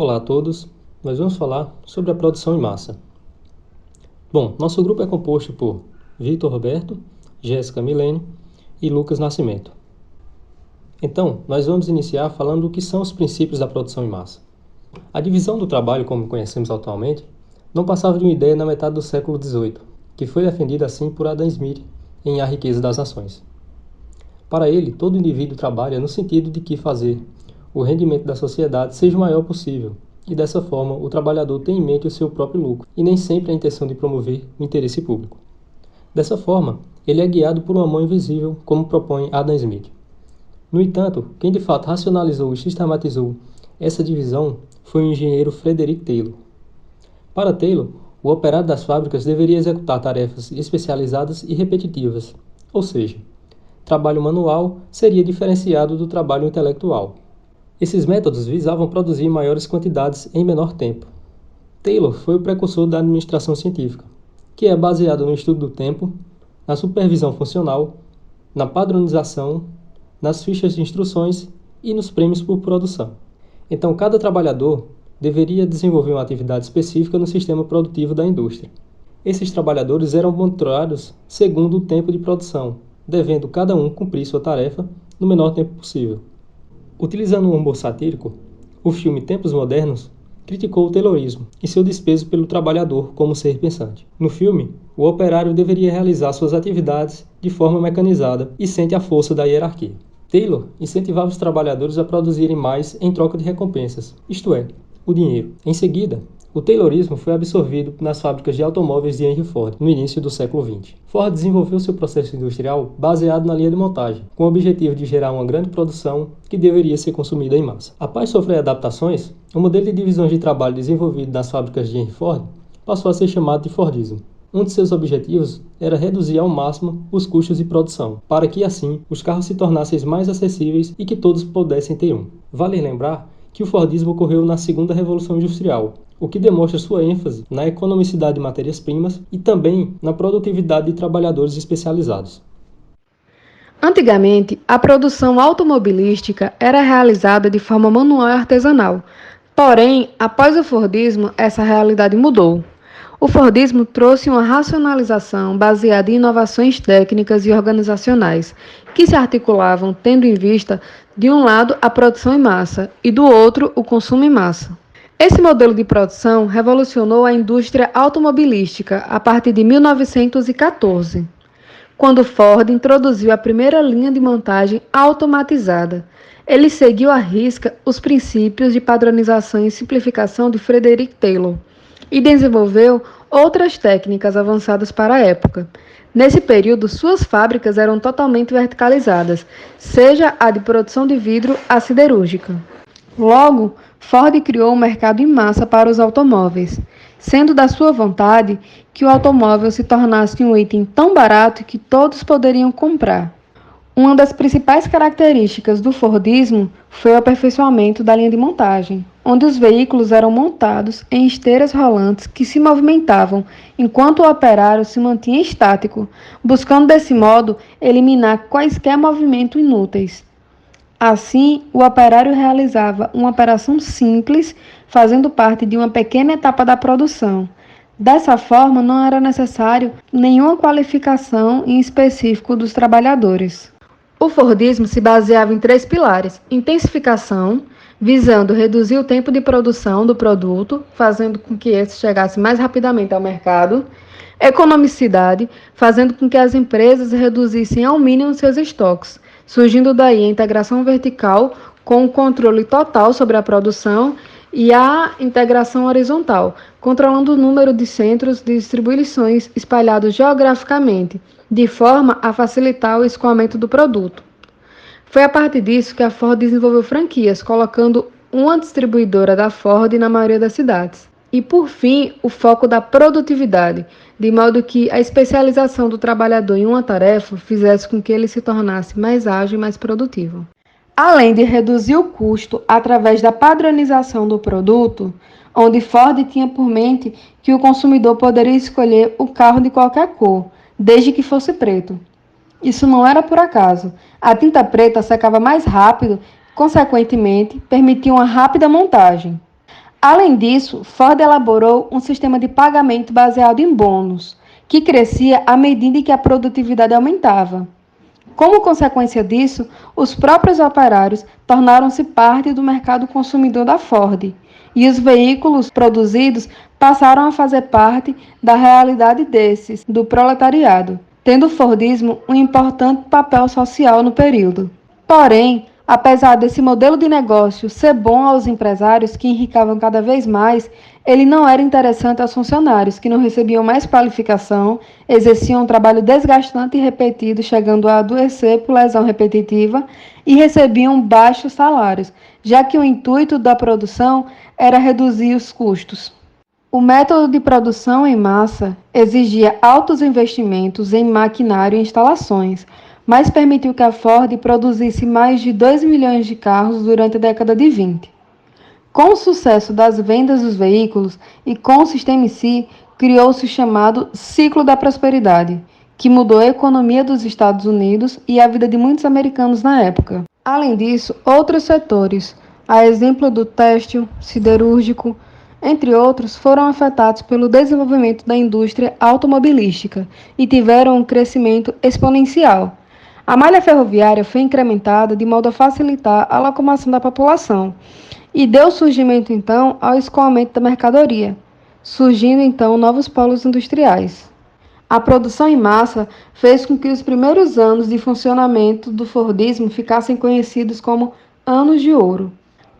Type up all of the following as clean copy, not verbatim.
Olá a todos, nós vamos falar sobre a produção em massa. Bom, nosso grupo é composto por Vitor Roberto, Jéssica Milene e Lucas Nascimento. Então, nós vamos iniciar falando do que são os princípios da produção em massa. A divisão do trabalho, como conhecemos atualmente, não passava de uma ideia na metade do século XVIII, que foi defendida assim por Adam Smith em A Riqueza das Nações. Para ele, todo indivíduo trabalha no sentido de que fazer o rendimento da sociedade seja o maior possível, e dessa forma o trabalhador tem em mente o seu próprio lucro, e nem sempre a intenção de promover o interesse público. Dessa forma, ele é guiado por uma mão invisível, como propõe Adam Smith. No entanto, quem de fato racionalizou e sistematizou essa divisão foi o engenheiro Frederick Taylor. Para Taylor, o operário das fábricas deveria executar tarefas especializadas e repetitivas, ou seja, trabalho manual seria diferenciado do trabalho intelectual. Esses métodos visavam produzir maiores quantidades em menor tempo. Taylor foi o precursor da administração científica, que é baseada no estudo do tempo, na supervisão funcional, na padronização, nas fichas de instruções e nos prêmios por produção. Então, cada trabalhador deveria desenvolver uma atividade específica no sistema produtivo da indústria. Esses trabalhadores eram monitorados segundo o tempo de produção, devendo cada um cumprir sua tarefa no menor tempo possível. Utilizando um humor satírico, o filme Tempos Modernos criticou o Taylorismo e seu desprezo pelo trabalhador como ser pensante. No filme, o operário deveria realizar suas atividades de forma mecanizada e sente a força da hierarquia. Taylor incentivava os trabalhadores a produzirem mais em troca de recompensas, isto é, o dinheiro. Em seguida, o Taylorismo foi absorvido nas fábricas de automóveis de Henry Ford, no início do século XX. Ford desenvolveu seu processo industrial baseado na linha de montagem, com o objetivo de gerar uma grande produção que deveria ser consumida em massa. Após sofrer adaptações, o modelo de divisões de trabalho desenvolvido nas fábricas de Henry Ford passou a ser chamado de Fordismo. Um de seus objetivos era reduzir ao máximo os custos de produção, para que assim os carros se tornassem mais acessíveis e que todos pudessem ter um. Vale lembrar que o Fordismo ocorreu na Segunda Revolução Industrial, o que demonstra sua ênfase na economicidade de matérias-primas e também na produtividade de trabalhadores especializados. Antigamente, a produção automobilística era realizada de forma manual e artesanal. Porém, após o Fordismo, essa realidade mudou. O Fordismo trouxe uma racionalização baseada em inovações técnicas e organizacionais, que se articulavam tendo em vista, de um lado, a produção em massa e, do outro, o consumo em massa. Esse modelo de produção revolucionou a indústria automobilística a partir de 1914, quando Ford introduziu a primeira linha de montagem automatizada. Ele seguiu à risca os princípios de padronização e simplificação de Frederick Taylor e desenvolveu outras técnicas avançadas para a época. Nesse período, suas fábricas eram totalmente verticalizadas, seja a de produção de vidro à siderúrgica. Logo, Ford criou um mercado em massa para os automóveis, sendo da sua vontade que o automóvel se tornasse um item tão barato que todos poderiam comprar. Uma das principais características do Fordismo foi o aperfeiçoamento da linha de montagem, onde os veículos eram montados em esteiras rolantes que se movimentavam enquanto o operário se mantinha estático, buscando desse modo eliminar quaisquer movimentos inúteis. Assim, o operário realizava uma operação simples, fazendo parte de uma pequena etapa da produção. Dessa forma, não era necessário nenhuma qualificação em específico dos trabalhadores. O Fordismo se baseava em 3 pilares: intensificação, visando reduzir o tempo de produção do produto, fazendo com que esse chegasse mais rapidamente ao mercado; economicidade, fazendo com que as empresas reduzissem ao mínimo seus estoques, surgindo daí a integração vertical com o controle total sobre a produção e a integração horizontal, controlando o número de centros de distribuições espalhados geograficamente, de forma a facilitar o escoamento do produto. Foi a partir disso que a Ford desenvolveu franquias, colocando uma distribuidora da Ford na maioria das cidades. E, por fim, o foco da produtividade, de modo que a especialização do trabalhador em uma tarefa fizesse com que ele se tornasse mais ágil e mais produtivo. Além de reduzir o custo através da padronização do produto, onde Ford tinha por mente que o consumidor poderia escolher o carro de qualquer cor, desde que fosse preto. Isso não era por acaso. A tinta preta secava mais rápido, consequentemente, permitia uma rápida montagem. Além disso, Ford elaborou um sistema de pagamento baseado em bônus, que crescia à medida que a produtividade aumentava. Como consequência disso, os próprios operários tornaram-se parte do mercado consumidor da Ford, e os veículos produzidos passaram a fazer parte da realidade desses, do proletariado, tendo o Fordismo um importante papel social no período. Porém, apesar desse modelo de negócio ser bom aos empresários que enricavam cada vez mais, ele não era interessante aos funcionários, que não recebiam mais qualificação, exerciam um trabalho desgastante e repetido, chegando a adoecer por lesão repetitiva, e recebiam baixos salários, já que o intuito da produção era reduzir os custos. O método de produção em massa exigia altos investimentos em maquinário e instalações, mas permitiu que a Ford produzisse mais de 2 milhões de carros durante a década de 20. Com o sucesso das vendas dos veículos e com o sistema em si, criou-se o chamado ciclo da prosperidade, que mudou a economia dos Estados Unidos e a vida de muitos americanos na época. Além disso, outros setores, a exemplo do têxtil, siderúrgico, entre outros, foram afetados pelo desenvolvimento da indústria automobilística e tiveram um crescimento exponencial. A malha ferroviária foi incrementada de modo a facilitar a locomoção da população e deu surgimento então ao escoamento da mercadoria, surgindo então novos polos industriais. A produção em massa fez com que os primeiros anos de funcionamento do Fordismo ficassem conhecidos como anos de ouro.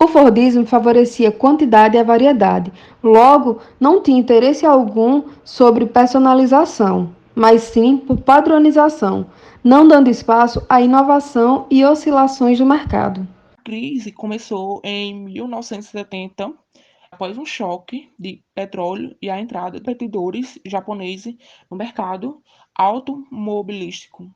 O Fordismo favorecia quantidade e a variedade, logo não tinha interesse algum sobre personalização, mas sim por padronização, não dando espaço à inovação e oscilações do mercado. A crise começou em 1970, após um choque de petróleo e a entrada de competidores japoneses no mercado automobilístico.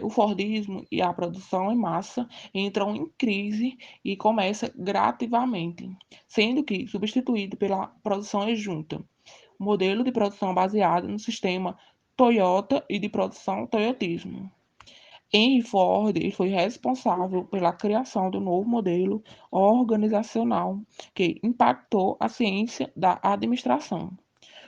O Fordismo e a produção em massa entram em crise e começa gradativamente, sendo que substituído pela produção em junta, modelo de produção baseado no sistema Toyota e de produção Toyotismo. Henry Ford foi responsável pela criação do novo modelo organizacional que impactou a ciência da administração.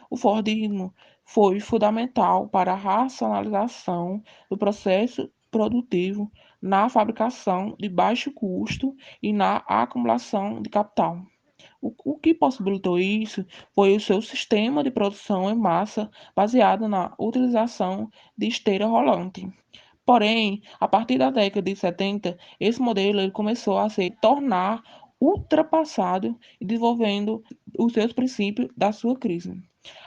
O Fordismo foi fundamental para a racionalização do processo produtivo na fabricação de baixo custo e na acumulação de capital. O que possibilitou isso foi o seu sistema de produção em massa baseado na utilização de esteira rolante. Porém, a partir da década de 70, esse modelo ele começou a se tornar ultrapassado e desenvolvendo os seus princípios da sua crise.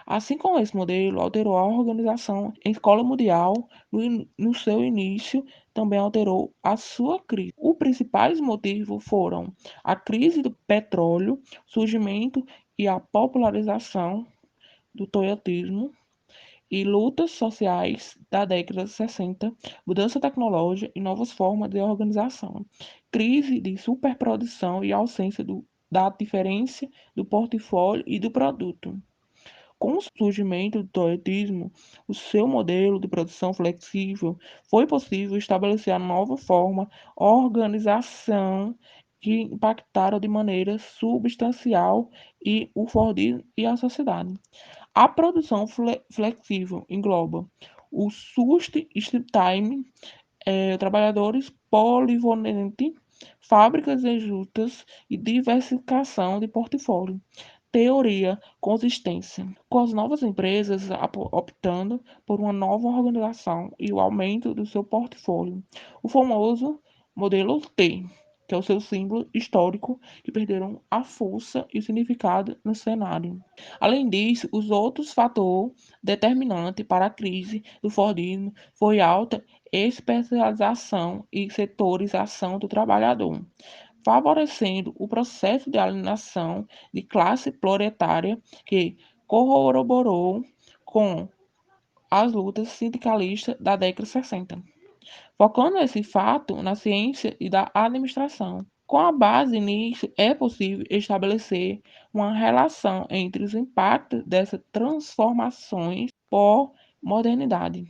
Assim como esse modelo alterou a organização em escala mundial, no seu início também alterou a sua crise. Os principais motivos foram a crise do petróleo, surgimento e a popularização do toyotismo, e lutas sociais da década de 60, mudança tecnológica e novas formas de organização, crise de superprodução e ausência da diferença do portfólio e do produto. Com o surgimento do toyotismo, o seu modelo de produção flexível, foi possível estabelecer a nova forma de organização que impactaram de maneira substancial e o Fordismo e a sociedade. A produção flexível engloba o just-in-time, trabalhadores polivalentes, fábricas enxutas e diversificação de portfólio. Teoria, consistência. Com as novas empresas optando por uma nova organização e o aumento do seu portfólio. O famoso modelo T, que é o seu símbolo histórico, que perderam a força e o significado no cenário. Além disso, os outros fatores determinantes para a crise do Fordismo foi alta especialização e setorização do trabalhador, favorecendo o processo de alienação de classe proletária que corroborou com as lutas sindicalistas da década de 60, focando esse fato na ciência e da administração. Com a base nisso, é possível estabelecer uma relação entre os impactos dessas transformações por modernidade.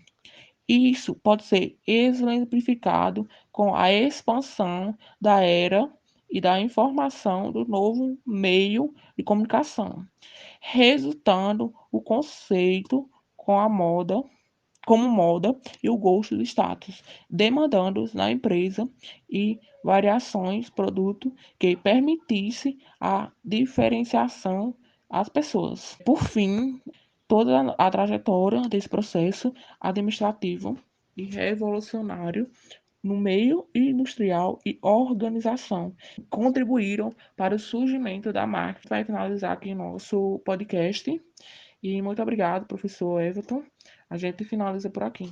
Isso pode ser exemplificado com a expansão da era e da informação do novo meio de comunicação, resultando o conceito com a moda, como moda e o gosto do status, demandando na empresa e variações produto que permitisse a diferenciação às pessoas. Por fim, toda a trajetória desse processo administrativo e revolucionário no meio industrial e organização contribuíram para o surgimento da marca. Vai finalizar aqui nosso podcast. E muito obrigado, professor Everton. A gente finaliza por aqui.